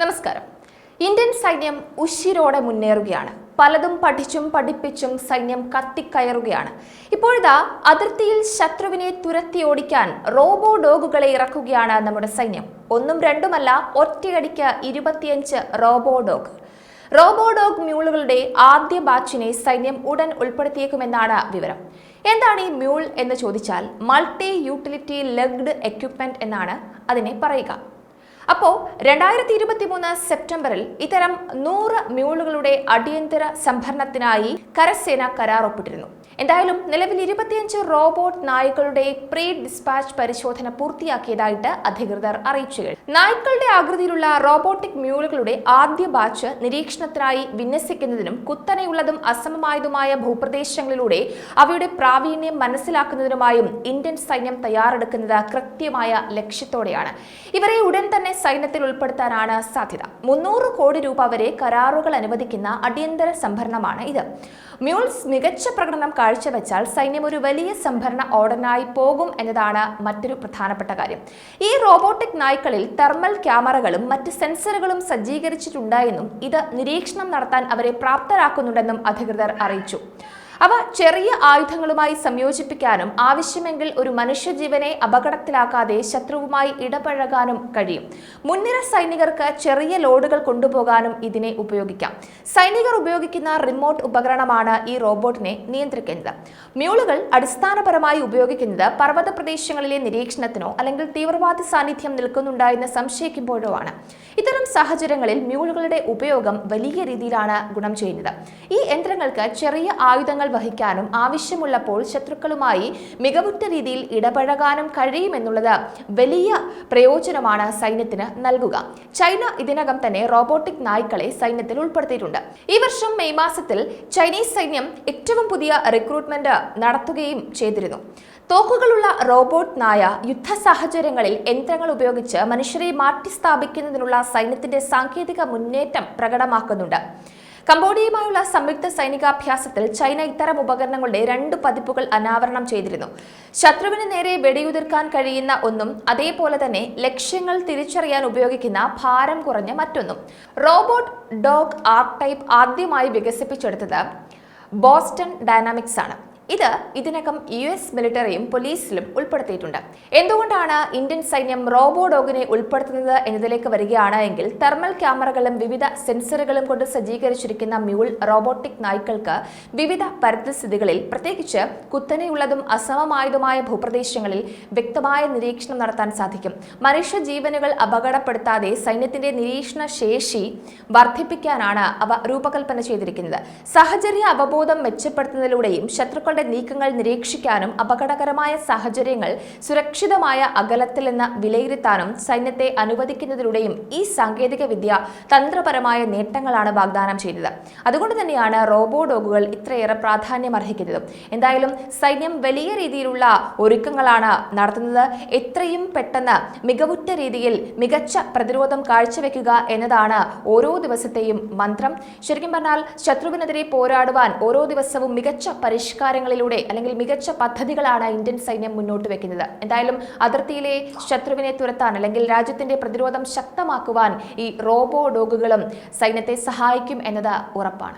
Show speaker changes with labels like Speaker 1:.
Speaker 1: നമസ്കാരം. ഇന്ത്യൻ സൈന്യം ഉശിരോടെ മുന്നേറുകയാണ്. പലതും പഠിച്ചും പഠിപ്പിച്ചും സൈന്യം കത്തിക്കയറുകയാണ്. ഇപ്പോഴിതാ അതിർത്തിയിൽ ശത്രുവിനെ തുരത്തി ഓടിക്കാൻ റോബോ ഡോഗുകളെ ഇറക്കുകയാണ് നമ്മുടെ സൈന്യം. ഒന്നും രണ്ടുമല്ല, ഒറ്റയടിക്ക് 25 റോബോ ഡോഗ് മ്യൂളുകളുടെ ആദ്യ ബാച്ചിനെ സൈന്യം ഉടൻ ഉൾപ്പെടുത്തിയേക്കുമെന്നാണ് വിവരം. എന്താണ് ഈ മ്യൂൾ എന്ന് ചോദിച്ചാൽ മൾട്ടി യൂട്ടിലിറ്റി ലെഗ്ഡ് എക്യുപ്മെന്റ് എന്നാണ് അതിനെ പറയുക. അപ്പോൾ 2023 സെപ്റ്റംബറിൽ ഇത്തരം 100 മ്യൂളുകളുടെ അടിയന്തര സംഭരണത്തിനായി കരസേന കരാർ ഒപ്പിട്ടിരുന്നു. എന്തായാലും നിലവിൽ 25 റോബോട്ട് നായ്ക്കളുടെ പ്രീ ഡിസ്പാച്ച് പരിശോധന പൂർത്തിയാക്കിയതായിട്ട് അധികൃതർ അറിയിച്ചു. നായ്ക്കളുടെ ആകൃതിയിലുള്ള റോബോട്ടിക് മ്യൂളുകളുടെ ആദ്യ ബാച്ച് നിരീക്ഷണത്തിനായി വിന്യസിക്കുന്നതിനും കുത്തനെയുള്ളതും അസമമായതുമായ ഭൂപ്രദേശങ്ങളിലൂടെ അവയുടെ പ്രാവീണ്യം മനസ്സിലാക്കുന്നതിനുമായും ഇന്ത്യൻ സൈന്യം തയ്യാറെടുക്കുന്നത് കൃത്യമായ ലക്ഷ്യത്തോടെയാണ്. ഇവരെ ഉടൻ തന്നെ സൈന്യത്തിൽ ഉൾപ്പെടുത്താനാണ് സാധ്യത. 300 കോടി രൂപ വരെ കരാറുകൾ അനുവദിക്കുന്ന അടിയന്തര സംഭരണമാണ് ഇത്. മ്യൂൾസ് മികച്ച പ്രകടനം കാഴ്ചവെച്ചാൽ സൈന്യം ഒരു വലിയ സംഭരണ ഓർഡറിനായി പോകും എന്നതാണ് മറ്റൊരു പ്രധാനപ്പെട്ട കാര്യം. ഈ റോബോട്ടിക് നായ്ക്കളിൽ തെർമൽ ക്യാമറകളും മറ്റ് സെൻസറുകളും സജ്ജീകരിച്ചിട്ടുണ്ടെന്നും ഇത് നിരീക്ഷണം നടത്താൻ അവരെ പ്രാപ്തരാക്കുന്നുണ്ടെന്നും അധികൃതർ അറിയിച്ചു. അവ ചെറിയ ആയുധങ്ങളുമായി സംയോജിപ്പിക്കാനും ആവശ്യമെങ്കിൽ ഒരു മനുഷ്യജീവനെ അപകടത്തിലാക്കാതെ ശത്രുവുമായി ഇടപഴകാനും കഴിയും. മുൻനിര സൈനികർക്ക് ചെറിയ ലോഡുകൾ കൊണ്ടുപോകാനും ഇതിനെ ഉപയോഗിക്കാം. സൈനികർ ഉപയോഗിക്കുന്ന റിമോട്ട് ഉപകരണമാണ് ഈ റോബോട്ടിനെ നിയന്ത്രിക്കുന്നത്. മ്യൂളുകൾ അടിസ്ഥാനപരമായി ഉപയോഗിക്കുന്നത് പർവ്വത പ്രദേശങ്ങളിലെ നിരീക്ഷണത്തിനോ അല്ലെങ്കിൽ തീവ്രവാദി സാന്നിധ്യം നിൽക്കുന്നുണ്ടായെന്ന് സംശയിക്കുമ്പോഴോ ആണ്. ഇത്തരം സാഹചര്യങ്ങളിൽ മ്യൂളുകളുടെ ഉപയോഗം വലിയ രീതിയിലാണ് ഗുണം ചെയ്യുന്നത്. ഈ യന്ത്രങ്ങൾക്ക് ചെറിയ ആയുധങ്ങൾ വഹിക്കാനും ആവശ്യമുള്ളപ്പോൾ ശത്രുക്കളുമായി മികവുറ്റ രീതിയിൽ ഇടപഴകാനും കഴിയുമെന്നുള്ളത് വലിയ പ്രയോജനമാണ് സൈന്യത്തിന് നൽകുക. ചൈന ഇതിനകം തന്നെ റോബോട്ടിക് നായ്ക്കളെ സൈന്യത്തിൽ ഉൾപ്പെടുത്തിയിട്ടുണ്ട്. ഈ വർഷം മെയ് മാസത്തിൽ ചൈനീസ് സൈന്യം ഏറ്റവും പുതിയ റിക്രൂട്ട്മെന്റ് നടത്തുകയും ചെയ്തിരുന്നു. തോക്കുകളുള്ള റോബോട്ട് നായ യുദ്ധ സാഹചര്യങ്ങളിൽ യന്ത്രങ്ങൾ ഉപയോഗിച്ച് മനുഷ്യരെ മാറ്റി സ്ഥാപിക്കുന്നതിനുള്ള സൈന്യത്തിന്റെ സാങ്കേതിക മുന്നേറ്റം പ്രകടമാക്കുന്നുണ്ട്. കംബോഡിയയുമായുള്ള സംയുക്ത സൈനികാഭ്യാസത്തിൽ ചൈന ഇത്തരം ഉപകരണങ്ങളുടെ 2 പതിപ്പുകൾ അനാവരണം ചെയ്തിരുന്നു. ശത്രുവിന് നേരെ വെടിയുതിർക്കാൻ കഴിയുന്ന ഒന്നും അതേപോലെ തന്നെ ലക്ഷ്യങ്ങൾ തിരിച്ചറിയാൻ ഉപയോഗിക്കുന്ന ഭാരം കുറഞ്ഞ മറ്റൊന്നും. റോബോട്ട് ഡോഗ് ആർട്ടൈപ്പ് ആദ്യമായി വികസിപ്പിച്ചെടുത്തത് ബോസ്റ്റൺ ഡൈനാമിക്സ് ആണ്. ഇത് ഇതിനകം US മിലിറ്ററിയും പോലീസിലും ഉൾപ്പെടുത്തിയിട്ടുണ്ട്. എന്തുകൊണ്ടാണ് ഇന്ത്യൻ സൈന്യം റോബോ ഡോഗിനെ ഉൾപ്പെടുത്തുന്നത് എന്നതിലേക്ക് വരികയാണ് എങ്കിൽ തെർമൽ ക്യാമറകളും വിവിധ സെൻസറുകളും കൊണ്ട് സജ്ജീകരിച്ചിരിക്കുന്ന മ്യൂൾ റോബോട്ടിക് നായ്ക്കൾക്ക് വിവിധ പരിതസ്ഥിതികളിൽ, പ്രത്യേകിച്ച് കുത്തനെയുള്ളതും അസമമായതുമായ ഭൂപ്രദേശങ്ങളിൽ വ്യക്തമായ നിരീക്ഷണം നടത്താൻ സാധിക്കും. മനുഷ്യ ജീവനുകൾ അപകടപ്പെടുത്താതെ സൈന്യത്തിന്റെ നിരീക്ഷണ ശേഷി വർദ്ധിപ്പിക്കാനാണ് അവ രൂപകൽപ്പന ചെയ്തിരിക്കുന്നത്. സാഹചര്യ അവബോധം മെച്ചപ്പെടുത്തുന്നതിലൂടെയും ശത്രുക്കളുടെ നീക്കങ്ങൾ നിരീക്ഷിക്കാനും അപകടകരമായ സാഹചര്യങ്ങൾ സുരക്ഷിതമായ അകലത്തിൽ നിന്ന് വിലയിരുത്താനും സൈന്യത്തെ അനുവദിക്കുന്നതിലൂടെയും ഈ സാങ്കേതിക വിദ്യ തന്ത്രപരമായ നേട്ടങ്ങളാണ് വാഗ്ദാനം ചെയ്യുന്നത്. അതുകൊണ്ട് തന്നെയാണ് റോബോ ഡോഗുകൾ ഇത്രയേറെ പ്രാധാന്യം അർഹിക്കുന്നത്. എന്തായാലും സൈന്യം വലിയ രീതിയിലുള്ള ഒരുക്കങ്ങളാണ് നടത്തുന്നത്. എത്രയും പെട്ടെന്ന് മികവുറ്റ രീതിയിൽ മികച്ച പ്രതിരോധം കാഴ്ചവെക്കുക എന്നതാണ് ഓരോ ദിവസത്തെയും മന്ത്രം. ശരിക്കും പറഞ്ഞാൽ ശത്രുവിനെതിരെ പോരാടുവാൻ ഓരോ ദിവസവും മികച്ച പരിഷ്കാരങ്ങളിലൂടെ അല്ലെങ്കിൽ മികച്ച പദ്ധതികളാണ് ഇന്ത്യൻ സൈന്യം മുന്നോട്ട് വെക്കുന്നത്. എന്തായാലും അതിർത്തിയിലെ ശത്രുവിനെ തുരത്താൻ അല്ലെങ്കിൽ രാജ്യത്തിന്റെ പ്രതിരോധം ശക്തമാക്കുവാൻ ഈ റോബോ ഡോഗുകളും സൈന്യത്തെ സഹായിക്കും എന്നത് ഉറപ്പാണ്.